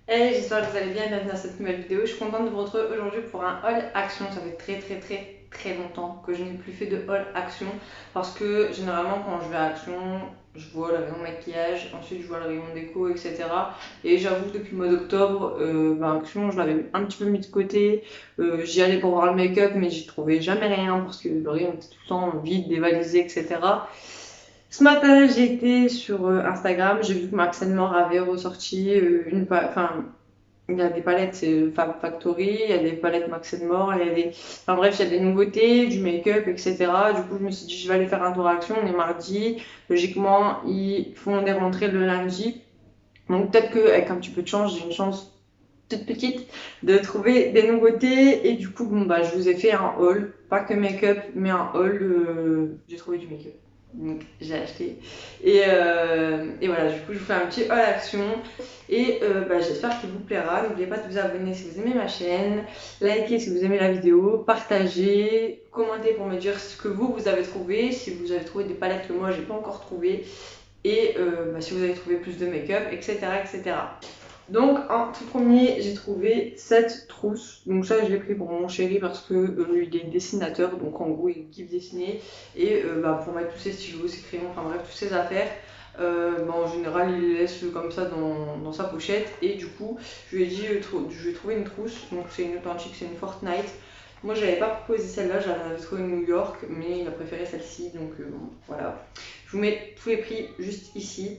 Hey, j'espère que vous allez bien, bienvenue dans cette nouvelle vidéo. Je suis contente de vous retrouver aujourd'hui pour un haul action. Ça fait très longtemps que je n'ai plus fait de haul action parce que généralement quand je vais à action, je vois le rayon maquillage, ensuite je vois le rayon déco, etc. Et j'avoue que depuis le mois d'octobre, action, je l'avais un petit peu mis de côté. J'y allais pour voir le make-up, mais j'y trouvais jamais rien parce que le rayon était tout le temps vide, dévalisé, etc. Ce matin, j'ai été sur Instagram, j'ai vu que Max Mor avait ressorti enfin, il y a des palettes Fab Factory, il y a des palettes Max Mor, il y a des... Enfin bref, il y a des nouveautés, du make-up, etc. Du coup, je me suis dit, je vais aller faire un tour action, on est mardi. Logiquement, ils font des rentrées le lundi. Donc peut-être qu'avec un petit peu de chance, j'ai une chance toute petite de trouver des nouveautés. Et du coup, bon, bah, je vous ai fait un haul, pas que make-up, mais un haul. J'ai trouvé du make-up. Donc j'ai acheté. Et voilà, du coup, je vous fais un petit haul action. Et j'espère qu'il vous plaira. N'oubliez pas de vous abonner si vous aimez ma chaîne, liker si vous aimez la vidéo, partager, commenter pour me dire ce que vous avez trouvé, si vous avez trouvé des palettes que moi j'ai pas encore trouvées, et si vous avez trouvé plus de make-up, etc., etc. Donc en tout premier, j'ai trouvé cette trousse. Donc ça, je l'ai pris pour mon chéri parce que lui, il est dessinateur, donc en gros, il kiffe dessiner. Et pour mettre tous ses stylos, ses crayons, enfin bref, toutes ses affaires. En général, il les laisse comme ça dans sa pochette. Et du coup, je lui ai dit, je vais trouver une trousse. Donc c'est une authentique, c'est une Fortnite. Moi, j'avais pas proposé celle-là, j'avais trouvé une New York, mais il a préféré celle-ci. Donc bon, voilà. Je vous mets tous les prix juste ici.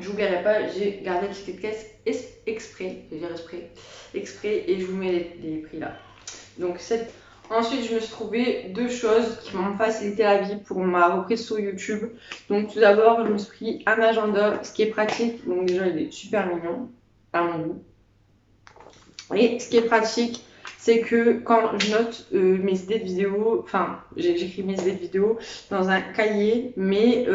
J'oublierai pas, j'ai gardé le ticket de caisse exprès, je vais dire exprès, et je vous mets les prix là. Donc ensuite, je me suis trouvé deux choses qui vont me faciliter la vie pour ma reprise sur YouTube. Donc tout d'abord, je me suis pris un agenda, ce qui est pratique. Donc déjà, il est super mignon, à mon goût. Et ce qui est pratique, c'est que quand je note mes idées de vidéo, enfin, j'écris mes idées de vidéo dans un cahier, mais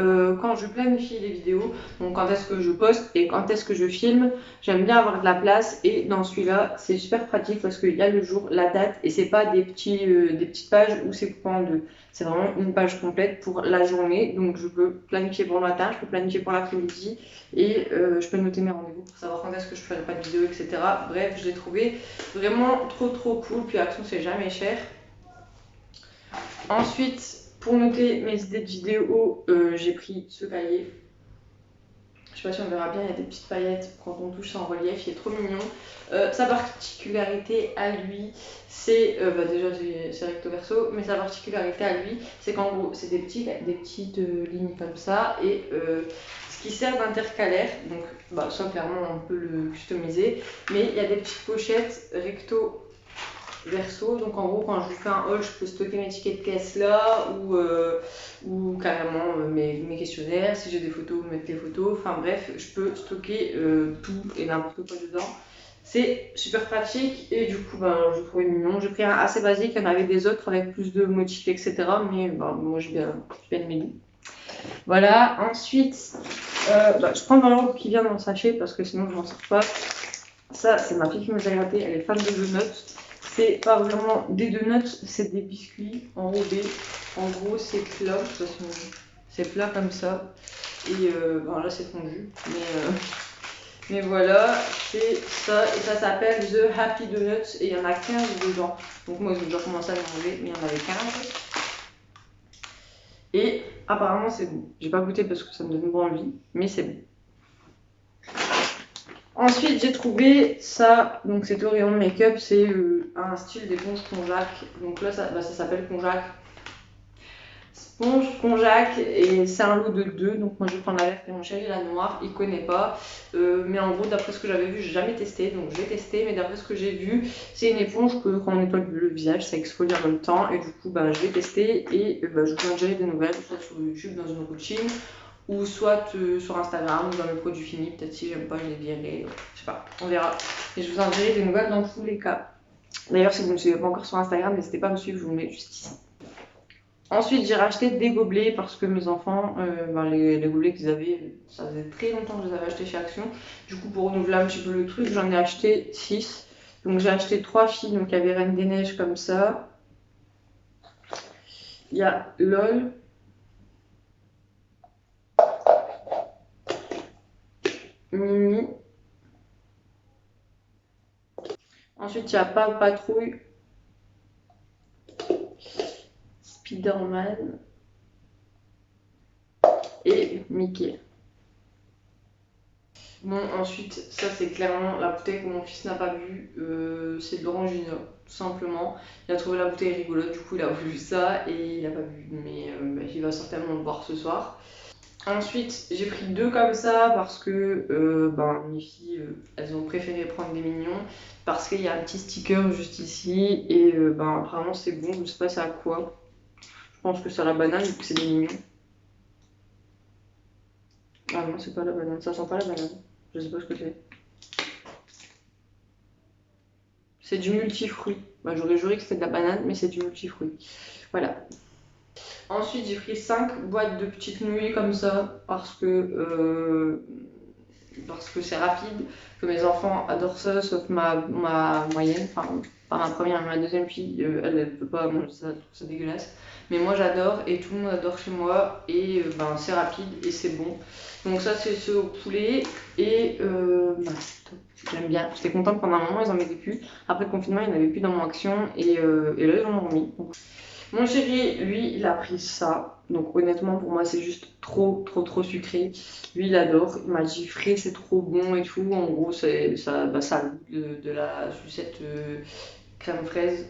quand je planifie les vidéos, donc quand est-ce que je poste et quand est-ce que je filme, j'aime bien avoir de la place. Et dans celui-là, c'est super pratique parce qu'il y a le jour, la date, et c'est pas des petites pages où c'est coupé en deux. C'est vraiment une page complète pour la journée. Donc je peux planifier pour le matin, je peux planifier pour l'après-midi, et je peux noter mes rendez-vous pour savoir quand est-ce que je ferai pas de vidéo, etc. Bref, je l'ai trouvé vraiment trop cool. Puis Action, c'est jamais cher. Ensuite, pour noter mes idées de vidéo, j'ai pris ce cahier. Je sais pas si on verra bien, il y a des petites paillettes quand on touche ça en relief, il est trop mignon. Sa particularité à lui, c'est déjà c'est recto verso, mais sa particularité à lui, c'est qu'en gros, c'est des petites lignes comme ça, et ce qui sert d'intercalaire, donc ça clairement on peut le customiser, mais il y a des petites pochettes recto verso. Donc en gros, quand je vous fais un haul, je peux stocker mes tickets de caisse là, ou carrément mes questionnaires. Si j'ai des photos, mettre les photos. Enfin bref, je peux stocker tout et n'importe quoi dedans. C'est super pratique, et du coup, je trouvais mignon. J'ai pris un assez basique, il y en avait des autres avec plus de motifs, etc. Mais moi, j'ai bien aimé. Voilà, ensuite, je prends dans l'ordre qui vient dans le sachet parce que sinon je m'en sors pas. Ça, c'est ma fille qui me l'a gratté, elle est fan de donuts. C'est pas vraiment des donuts, c'est des biscuits enrobés. En gros, c'est plat, c'est plat comme ça. Et là, c'est fondu. Mais voilà, c'est ça. Et ça s'appelle The Happy Donuts. Et il y en a 15 dedans. Donc moi, j'ai déjà commencé à manger, mais il y en avait 15. Et apparemment, c'est bon. J'ai pas goûté parce que ça me donne pas envie, mais c'est bon. Ensuite, j'ai trouvé ça, donc c'est Orion Make-up, c'est un style d'éponge Conjac. Donc là, ça s'appelle Conjac. Sponge Conjac, et c'est un lot de deux. Donc moi, je vais prendre la verte et mon chéri la noire, il connaît pas. Mais en gros, d'après ce que j'avais vu, j'ai jamais testé, donc j'ai testé. Mais d'après ce que j'ai vu, c'est une éponge que quand on nettoie le visage, ça exfolie en même temps. Et du coup, je vais tester, et je vous en dirai des nouvelles, soit sur YouTube, dans une routine, ou soit sur Instagram, ou dans le produit fini. Peut-être si j'aime pas, je les virerai, je sais pas, on verra. Et je vous en dirai des nouvelles dans tous les cas. D'ailleurs, si vous ne me suivez pas encore sur Instagram, n'hésitez pas à me suivre, je vous le mets juste ici. Ensuite, j'ai racheté des gobelets parce que mes enfants, les gobelets qu'ils avaient, ça faisait très longtemps que je les avais achetés chez Action. Du coup, pour renouveler un petit peu le truc, j'en ai acheté 6. Donc j'ai acheté 3 filles, donc il y avait Reine des Neiges comme ça. Il y a LOL, Mimi, Ensuite, il y a Pas Patrouille, Spider-Man et Mickey. Bon, ensuite, ça c'est clairement la bouteille que mon fils n'a pas bu. C'est de l'Orangina, tout simplement. Il a trouvé la bouteille rigolote, du coup il a voulu ça et il a pas bu. Mais il va certainement le boire ce soir. Ensuite, j'ai pris deux comme ça parce que mes filles, elles ont préféré prendre des mignons. Parce qu'il y a un petit sticker juste ici et apparemment c'est bon, je sais pas c'est à quoi. Je pense que c'est à la banane vu que c'est des mignons. Ah non, c'est pas la banane, ça sent pas la banane. Je sais pas ce que c'est. C'est du multifruit. Bah, j'aurais juré que c'était de la banane, mais c'est du multifruit. Voilà. Ensuite, j'ai pris 5 boîtes de petites nouilles comme ça parce que c'est rapide, que mes enfants adorent ça, sauf ma moyenne, enfin pas ma première, mais ma deuxième fille, elle peut pas manger ça, elle trouve ça dégueulasse. Mais moi j'adore et tout le monde adore chez moi et c'est rapide et c'est bon. Donc ça c'est ce au poulet et j'aime bien. J'étais contente pendant un moment, ils en mettaient plus. Après le confinement, il n'y en avait plus dans mon action et là ils en ont remis. Mon chéri, lui, il a pris ça. Donc honnêtement, pour moi, c'est juste trop sucré. Lui, il adore. Il m'a dit, frais, c'est trop bon et tout. En gros, ça a le goût de la sucette crème fraise.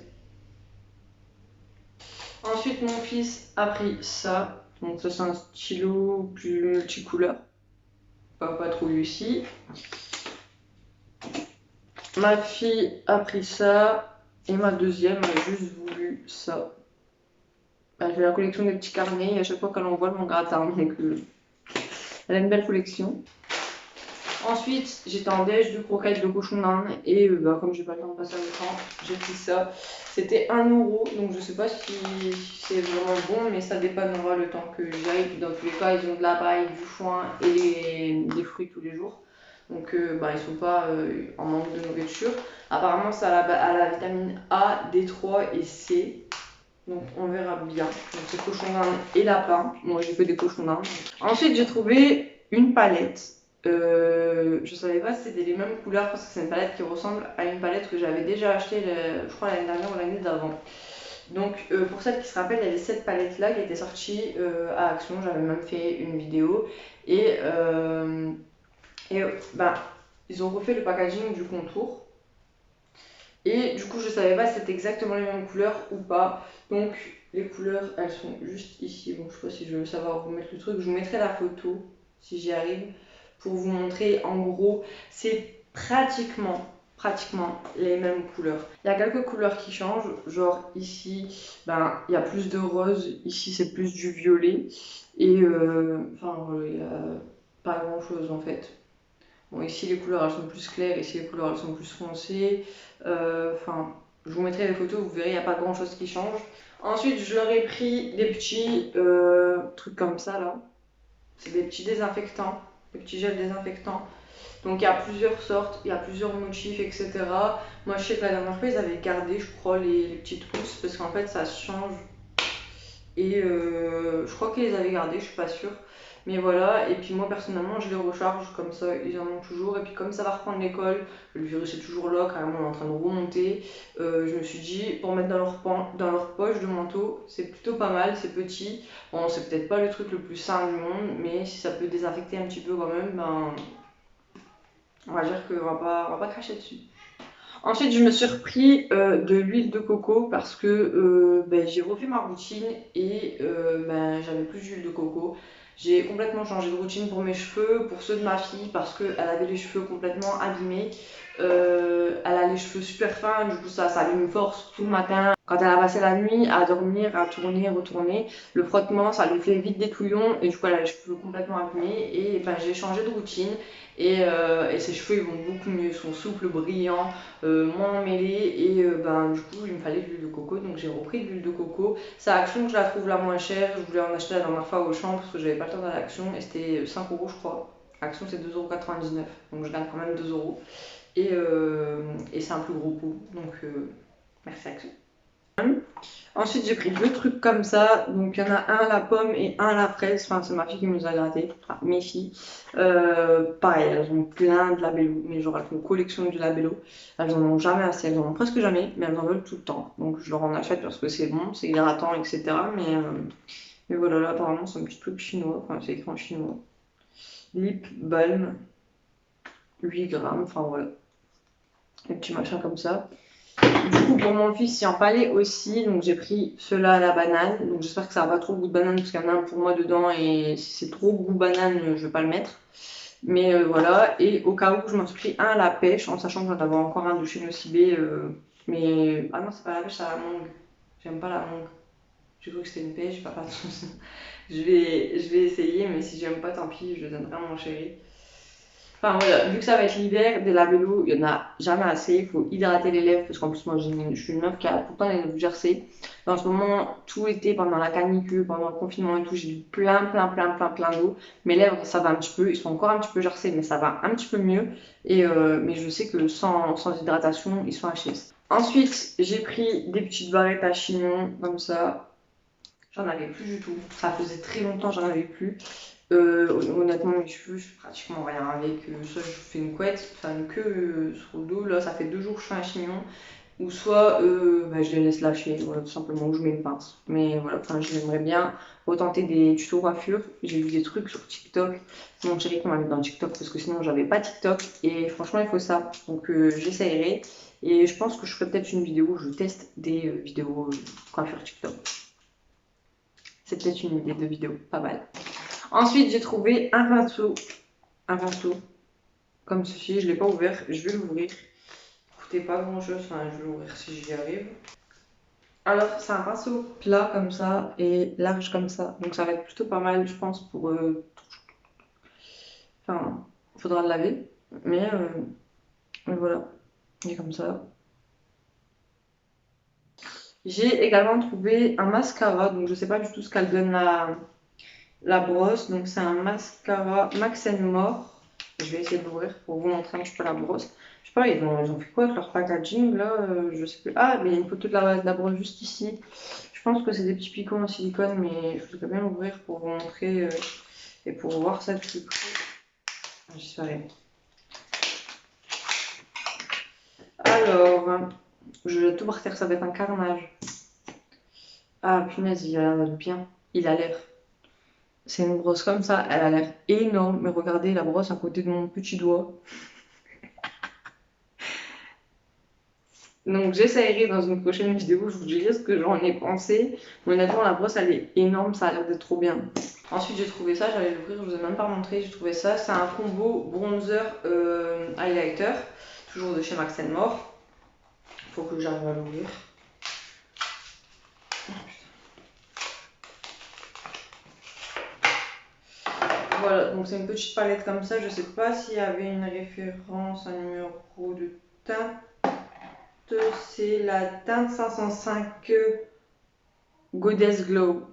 Ensuite, mon fils a pris ça. Donc ça, c'est un stylo plus multicouleur. Pas trop ici. Ma fille a pris ça. Et ma deuxième a juste voulu ça. Elle fait la collection des petits carnets et à chaque fois qu'elle envoie, elle m'en gratin. Donc elle a une belle collection. Ensuite, j'étais en déj de croquettes de cochon d'Inde et comme j'ai pas le temps de passer à l'écran, j'ai pris ça. C'était 1 €, donc je sais pas si c'est vraiment bon, mais ça dépannera le temps que j'y aille. Puis dans tous les cas, ils ont de la paille, du foin et des fruits tous les jours. Donc ils sont pas en manque de nourriture. Apparemment, ça a la vitamine A, D3 et C. Donc on verra bien. Donc c'est cochon d'Inde et lapin. Moi j'ai fait des cochons d'Inde. Ensuite j'ai trouvé une palette. Je savais pas si c'était les mêmes couleurs parce que c'est une palette qui ressemble à une palette que j'avais déjà achetée, je crois l'année dernière ou l'année d'avant. Donc pour celles qui se rappellent, il y avait cette palette là qui était sortie à Action. J'avais même fait une vidéo et, ils ont refait le packaging du contour. Et du coup, je savais pas si c'était exactement les mêmes couleurs ou pas. Donc, les couleurs, elles sont juste ici. Bon, je sais pas si je vais savoir vous mettre le truc. Je vous mettrai la photo, si j'y arrive, pour vous montrer. En gros, c'est pratiquement les mêmes couleurs. Il y a quelques couleurs qui changent. Genre, ici, il y a plus de rose. Ici, c'est plus du violet. Et, il y a pas grand chose en fait. Bon, ici les couleurs elles sont plus claires, ici les couleurs elles sont plus foncées. Je vous mettrai les photos, vous verrez, il n'y a pas grand chose qui change. Ensuite, je leur ai pris des petits trucs comme ça là. C'est des petits désinfectants, des petits gels désinfectants. Donc il y a plusieurs sortes, il y a plusieurs motifs, etc. Moi je sais que la dernière fois ils avaient gardé, je crois, les petites pousses parce qu'en fait ça change. Et je crois qu'ils les avaient gardés, je suis pas sûre. Mais voilà, et puis moi personnellement je les recharge comme ça, ils en ont toujours. Et puis comme ça va reprendre l'école, le virus est toujours là, carrément on est en train de remonter. Je me suis dit, pour mettre dans leur poche de manteau, c'est plutôt pas mal, c'est petit. Bon, c'est peut-être pas le truc le plus sain du monde, mais si ça peut désinfecter un petit peu quand même, on va dire qu'on va pas cracher dessus. Ensuite, je me suis repris de l'huile de coco parce que j'ai refait ma routine et j'avais plus d'huile de coco. J'ai complètement changé de routine pour mes cheveux, pour ceux de ma fille parce qu'elle avait les cheveux complètement abîmés. Elle a les cheveux super fins, du coup ça lui force tout le matin. Quand elle a passé la nuit à dormir, à tourner, retourner, le frottement ça lui fait vite des touillons et du coup elle a les cheveux complètement abîmés et j'ai changé de routine et ses cheveux ils vont beaucoup mieux, ils sont souples, brillants, moins emmêlés et du coup il me fallait de l'huile de coco donc j'ai repris de l'huile de coco. C'est à Action que je la trouve la moins chère, je voulais en acheter la dernière fois au champ parce que j'avais pas le temps d'aller à Action et c'était 5 € je crois. Action c'est 2,99 € donc je gagne quand même 2 € et c'est un plus gros pot donc merci Action. Ensuite, j'ai pris deux trucs comme ça. Donc, il y en a un à la pomme et un à la fraise. Enfin, c'est ma fille qui nous a gratté. Enfin, mes filles. Pareil, elles ont plein de labello. Mais genre, elles font une collection de labello. Elles en ont jamais assez. Elles en ont presque jamais. Mais elles en veulent tout le temps. Donc, je leur en achète parce que c'est bon, c'est hydratant, etc. Mais voilà, là, apparemment, c'est un petit truc chinois. Enfin, c'est écrit en chinois. Lip balm. 8 grammes. Enfin, voilà. Des petits machins comme ça. Du coup, pour mon fils, il en fallait aussi. Donc, j'ai pris ceux-là à la banane. Donc, j'espère que ça va pas trop goût de banane parce qu'il y en a un pour moi dedans. Et si c'est trop goût banane, je vais pas le mettre. Mais voilà. Et au cas où, je m'en suis pris un à la pêche en sachant que j'en avais encore un de chez Nocibé. Mais ah non, c'est pas la pêche, c'est la mangue. J'aime pas la mangue. J'ai cru que c'était une pêche, pas de soucis. Je vais essayer, mais si j'aime pas, tant pis, je le donnerai à mon chéri. Enfin voilà, vu que ça va être l'hiver, des labello, il y en a jamais assez. Il faut hydrater les lèvres parce qu'en plus, moi, je suis une meuf qui a tout le temps les lèvres gercées. Et en ce moment, tout l'été, pendant la canicule, pendant le confinement et tout, j'ai bu plein d'eau. Mes lèvres, ça va un petit peu. Ils sont encore un petit peu gercés, mais ça va un petit peu mieux. Mais je sais que sans hydratation, ils sont HS. Ensuite, j'ai pris des petites barrettes à chignon, comme ça. J'en avais plus du tout. Ça faisait très longtemps, j'en avais plus. Honnêtement, mes cheveux, je fais pratiquement rien avec. Soit je fais une couette, enfin une queue sur le dos. Là, ça fait 2 jours que je fais un chignon. Ou soit je les laisse lâcher, voilà, tout simplement, ou je mets une pince. Mais voilà, enfin, j'aimerais bien retenter des tutos coiffure. J'ai vu des trucs sur TikTok. C'est mon chéri qui m'a mis dans TikTok parce que sinon, j'avais pas TikTok. Et franchement, il faut ça. Donc, j'essayerai. Et je pense que je ferai peut-être une vidéo où je teste des vidéos coiffure TikTok. C'est peut-être une idée de vidéo, pas mal. Ensuite, j'ai trouvé un pinceau comme ceci. Je ne l'ai pas ouvert, je vais l'ouvrir. Écoutez, pas grand chose, enfin, je vais l'ouvrir si j'y arrive. Alors, c'est un pinceau plat comme ça et large comme ça. Donc, ça va être plutôt pas mal, je pense, pour. Enfin, il faudra le laver. Mais voilà, il est comme ça. J'ai également trouvé un mascara, donc je sais pas du tout ce qu'elle donne la brosse. Donc, c'est un mascara Max More. Je vais essayer de l'ouvrir pour vous montrer un petit peu la brosse. Je sais pas, ils ont fait quoi avec leur packaging là, je sais plus. Ah, mais il y a une photo de la brosse juste ici. Je pense que c'est des petits picots en silicone, mais je voudrais bien l'ouvrir pour vous montrer et pour voir ça de plus près. J'espère. Alors, je vais tout par terre, ça va être un carnage. Ah, punaise, il a l'air bien. Il a l'air. C'est une brosse comme ça, elle a l'air énorme. Mais regardez la brosse à côté de mon petit doigt. Donc j'essaierai dans une prochaine vidéo, je vous dirai ce que j'en ai pensé. Mais honnêtement, la brosse elle est énorme, ça a l'air d'être trop bien. Ensuite j'ai trouvé ça, j'allais l'ouvrir, je vous ai même pas montré, j'ai trouvé ça. C'est un combo bronzer highlighter, toujours de chez Max More. Faut que j'arrive à l'ouvrir. Voilà, donc c'est une petite palette comme ça. Je sais pas s'il y avait une référence, un numéro de teinte. C'est la teinte 505 Goddess Glow.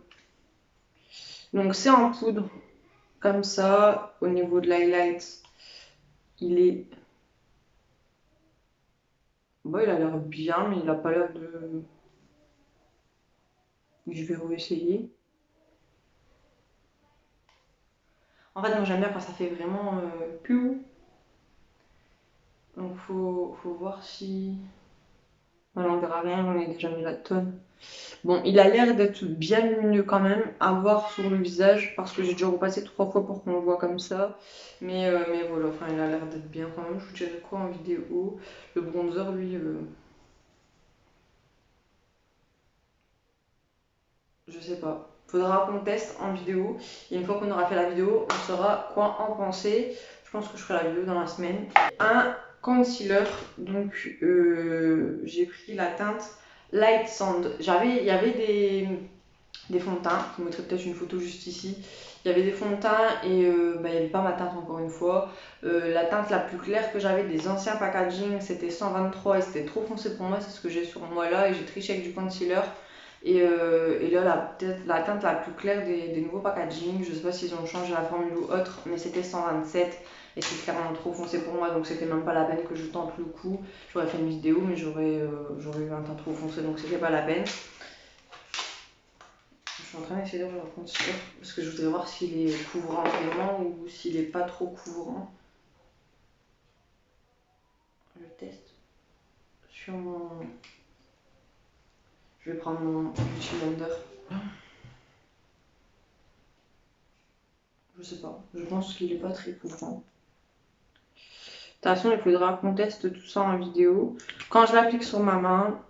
Donc c'est en poudre, comme ça, au niveau de l'highlight, il est... Bon, il a l'air bien, mais il a pas l'air de... Je vais réessayer. En fait, moi j'aime bien quand ça fait vraiment piou. Donc faut voir si... Voilà, on verra rien, on a déjà mis la tonne. Bon, il a l'air d'être bien lumineux quand même, à voir sur le visage, parce que j'ai déjà repassé 3 fois pour qu'on le voit comme ça. Mais voilà, enfin, il a l'air d'être bien quand même. Je vous dirai quoi en vidéo. Le bronzer, lui, je sais pas. Faudra qu'on teste en vidéo. Et une fois qu'on aura fait la vidéo, on saura quoi en penser. Je pense que je ferai la vidéo dans la semaine. Un concealer, donc j'ai pris la teinte Light Sand. Il y avait des fonds de teint, je vous mettrai peut-être une photo juste ici. Il y avait des fonds de teint et il n'y avait pas ma teinte encore une fois. La teinte la plus claire que j'avais des anciens packaging, c'était 123 et c'était trop foncé pour moi, c'est ce que j'ai sur moi là et j'ai triché avec du concealer. Et là, la teinte la plus claire des nouveaux packaging, je sais pas s'ils ont changé la formule ou autre, mais c'était 127 et c'est clairement trop foncé pour moi, donc c'était même pas la peine que je tente le coup. J'aurais fait une vidéo, mais j'aurais eu un teint trop foncé, donc c'était pas la peine. suis en train d'essayer de reprendre sûr parce que je voudrais voir s'il est couvrant vraiment ou s'il est pas trop couvrant. Je teste sur mon. Je vais prendre mon Beauty Blender. Je sais pas, je pense qu'il est pas très couvrant. De toute façon, il faudra qu'on teste tout ça en vidéo. Quand je l'applique sur ma main,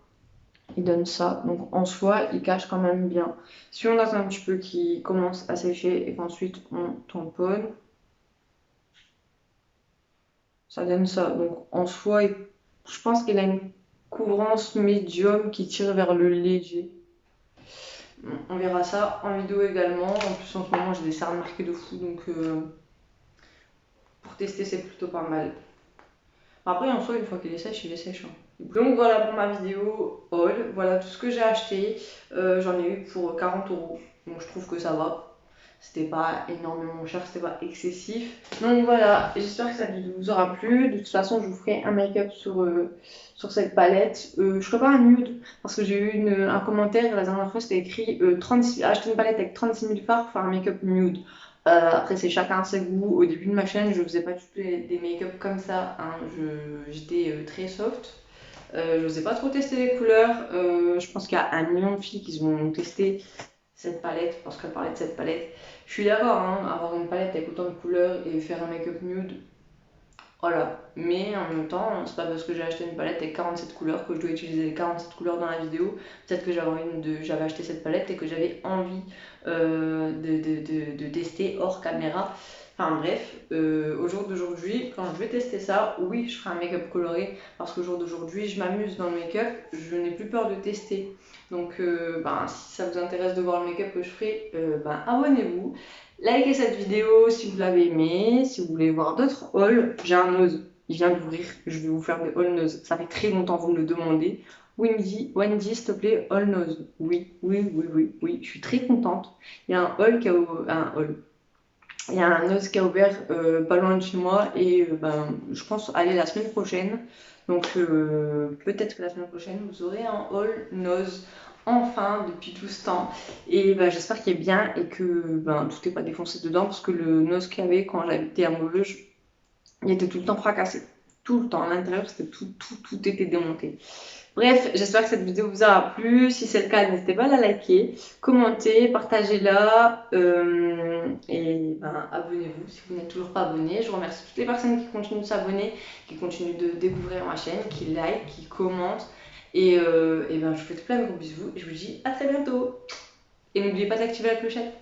il donne ça. Donc en soi, il cache quand même bien. Si on a un petit peu qui commence à sécher et qu'ensuite on tamponne, ça donne ça. Donc en soi, je pense qu'il a une couvrance médium qui tire vers le léger. On verra ça en vidéo également. En plus, en ce moment, j'ai des cernes marquées de fou. Donc pour tester, c'est plutôt pas mal. Après, en soi, une fois qu'il est sèche, il est sèche. Donc voilà pour ma vidéo haul. Voilà tout ce que j'ai acheté. J'en ai eu pour 40 €. Donc je trouve que ça va. C'était pas énormément cher, c'était pas excessif. Donc voilà, j'espère que ça vous aura plu. De toute façon, je vous ferai un make-up sur cette palette. Je ferai pas un nude parce que j'ai eu un commentaire la dernière fois, c'était écrit acheter une palette avec 36 000 fards pour faire un make-up nude. Après, c'est chacun ses goûts. Au début de ma chaîne, je faisais pas du tout des make-up comme ça. Hein. J'étais très soft. Je n'osais pas trop tester les couleurs. Je pense qu'il y a 1 million de filles qui ont testé cette palette parce qu'elle parlait de cette palette. Je suis d'accord, hein, avoir une palette avec autant de couleurs et faire un make-up nude, voilà. Mais en même temps, c'est pas parce que j'ai acheté une palette avec 47 couleurs que je dois utiliser les 47 couleurs dans la vidéo. Peut-être que j'avais acheté cette palette et que j'avais envie de tester hors caméra. Enfin bref, au jour d'aujourd'hui, quand je vais tester ça, oui, je ferai un make-up coloré parce qu'au jour d'aujourd'hui, je m'amuse dans le make-up, je n'ai plus peur de tester. Donc, si ça vous intéresse de voir le make-up que je ferai, abonnez-vous. Likez cette vidéo si vous l'avez aimée. Si vous voulez voir d'autres hauls, j'ai un nose, il vient d'ouvrir. Je vais vous faire des haul nose. Ça fait très longtemps que vous me le demandez. Wendy, s'il te plaît, haul nose. Oui, je suis très contente. Il y a un haul il y a un nose qui a ouvert pas loin de chez moi et je pense aller la semaine prochaine. Donc peut-être que la semaine prochaine vous aurez un haul nose enfin depuis tout ce temps. Et j'espère qu'il est bien et que tout n'est pas défoncé dedans parce que le nose qu'il y avait quand j'habitais à Maubeuge, il était tout le temps fracassé. Tout le temps, à l'intérieur, c'était tout était démonté. Bref, j'espère que cette vidéo vous aura plu. Si c'est le cas, n'hésitez pas à la liker, commenter, partagez-la et abonnez-vous si vous n'êtes toujours pas abonné. Je remercie toutes les personnes qui continuent de s'abonner, qui continuent de découvrir ma chaîne, qui like, qui commentent. Et je vous fais plein de gros bisous et je vous dis à très bientôt. Et n'oubliez pas d'activer la clochette.